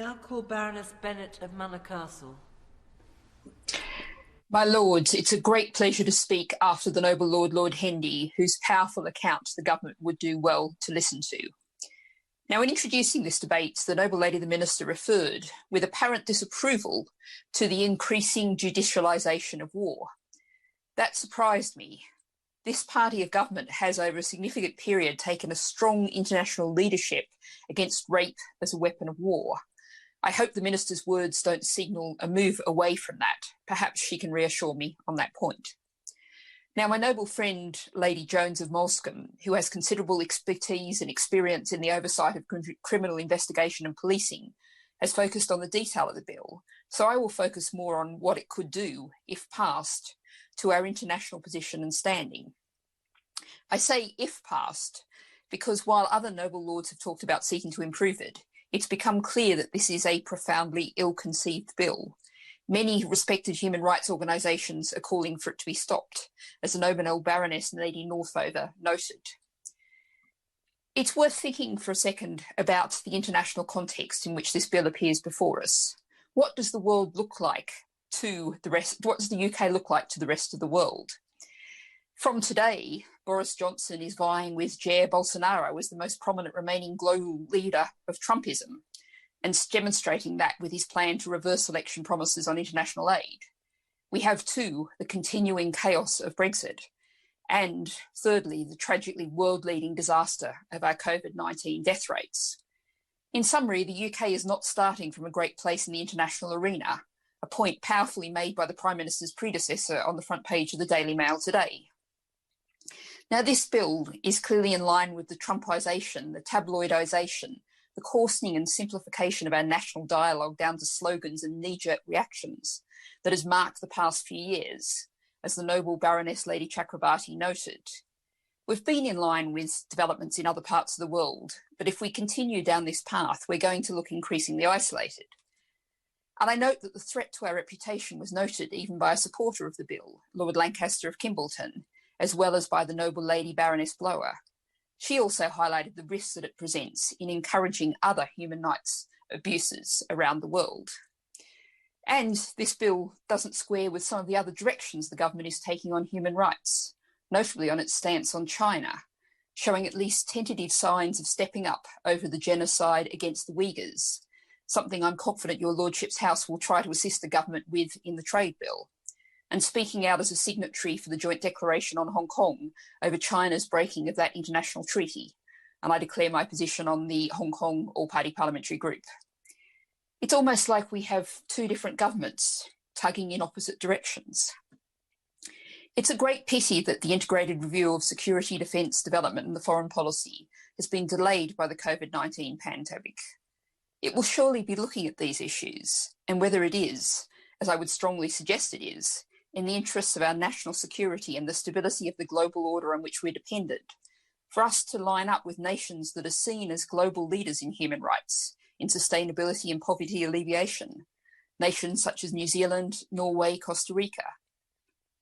I'll call Baroness Bennet of Manor Castle. My lords, it's a great pleasure to speak after the noble Lord Hendy, whose powerful account the government would do well to listen to. Now, in introducing this debate, the noble lady the Minister referred, with apparent disapproval, to the increasing judicialisation of war. That surprised me. This party of government has, over a significant period, taken a strong international leadership against rape as a weapon of war. I hope the Minister's words don't signal a move away from that. Perhaps she can reassure me on that point. Now, my noble friend, Lady Jones of Molscombe, who has considerable expertise and experience in the oversight of criminal investigation and policing, has focused on the detail of the bill, so I will focus more on what it could do, if passed, to our international position and standing. I say if passed, because while other noble lords have talked about seeking to improve it, it's become clear that this is a profoundly ill-conceived bill. Many respected human rights organisations are calling for it to be stopped, as the noble Baroness Lady Northover noted. It's worth thinking for a second about the international context in which this bill appears before us. What does the world look like to the rest? What does the UK look like to the rest of the world? From today, Boris Johnson is vying with Jair Bolsonaro as the most prominent remaining global leader of Trumpism, and demonstrating that with his plan to reverse election promises on international aid. We have, too, the continuing chaos of Brexit, and thirdly, the tragically world-leading disaster of our COVID-19 death rates. In summary, the UK is not starting from a great place in the international arena, a point powerfully made by the Prime Minister's predecessor on the front page of the Daily Mail today. Now, this bill is clearly in line with the Trumpisation, the tabloidisation, the coarsening and simplification of our national dialogue down to slogans and knee-jerk reactions that has marked the past few years, as the noble Baroness Lady Chakrabarti noted. We've been in line with developments in other parts of the world, but if we continue down this path, we're going to look increasingly isolated. And I note that the threat to our reputation was noted even by a supporter of the bill, Lord Lancaster of Kimbleton, as well as by the noble Lady Baroness Blower. She also highlighted the risks that it presents in encouraging other human rights abuses around the world. And this bill doesn't square with some of the other directions the government is taking on human rights, notably on its stance on China, showing at least tentative signs of stepping up over the genocide against the Uyghurs, something I'm confident your Lordship's House will try to assist the government with in the trade bill, and speaking out as a signatory for the joint declaration on Hong Kong over China's breaking of that international treaty. And I declare my position on the Hong Kong All-Party Parliamentary Group. It's almost like we have two different governments tugging in opposite directions. It's a great pity that the integrated review of security, defence, development and the foreign policy has been delayed by the COVID-19 pandemic. It will surely be looking at these issues, and whether it is, as I would strongly suggest it is, in the interests of our national security and the stability of the global order on which we're dependent, for us to line up with nations that are seen as global leaders in human rights, in sustainability and poverty alleviation, nations such as New Zealand, Norway, Costa Rica.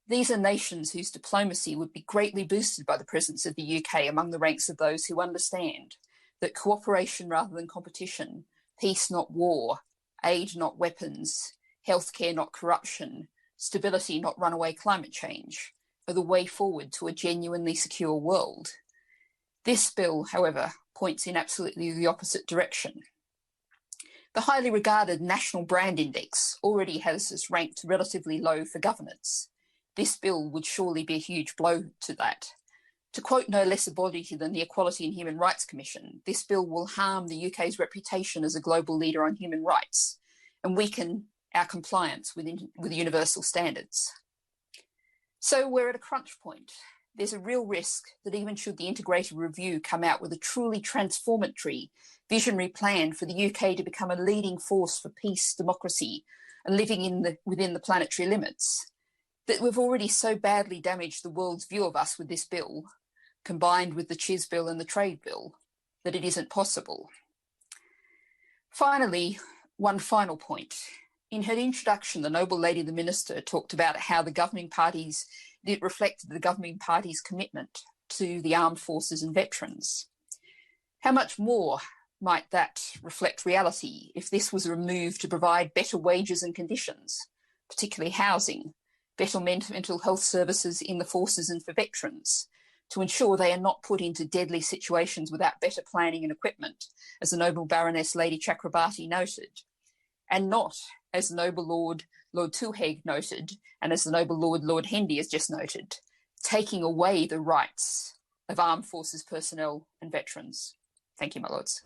These are nations whose diplomacy would be greatly boosted by the presence of the UK among the ranks of those who understand that cooperation rather than competition, peace not war, aid not weapons, healthcare not corruption, stability not runaway climate change, are the way forward to a genuinely secure world. This bill, however, points in absolutely the opposite direction. The highly regarded National Brand Index already has us ranked relatively low for governance. This bill would surely be a huge blow to that. To quote no less a body than the Equality and Human Rights Commission, this bill will harm the UK's reputation as a global leader on human rights and weaken our compliance with universal standards. So we're at a crunch point. There's a real risk that even should the integrated review come out with a truly transformatory, visionary plan for the UK to become a leading force for peace, democracy, and living within the planetary limits, that we've already so badly damaged the world's view of us with this bill, combined with the Chiz Bill and the Trade Bill, that it isn't possible. Finally, one final point. In her introduction, the noble lady, the Minister, talked about how it reflected the governing party's commitment to the armed forces and veterans. How much more might that reflect reality if this was removed to provide better wages and conditions, particularly housing, better mental health services in the forces and for veterans, to ensure they are not put into deadly situations without better planning and equipment, as the noble Baroness Lady Chakrabarti noted, and not, as the noble Lord Tulheg noted, and as the noble Lord Hendy has just noted, taking away the rights of armed forces personnel and veterans. Thank you, my lords.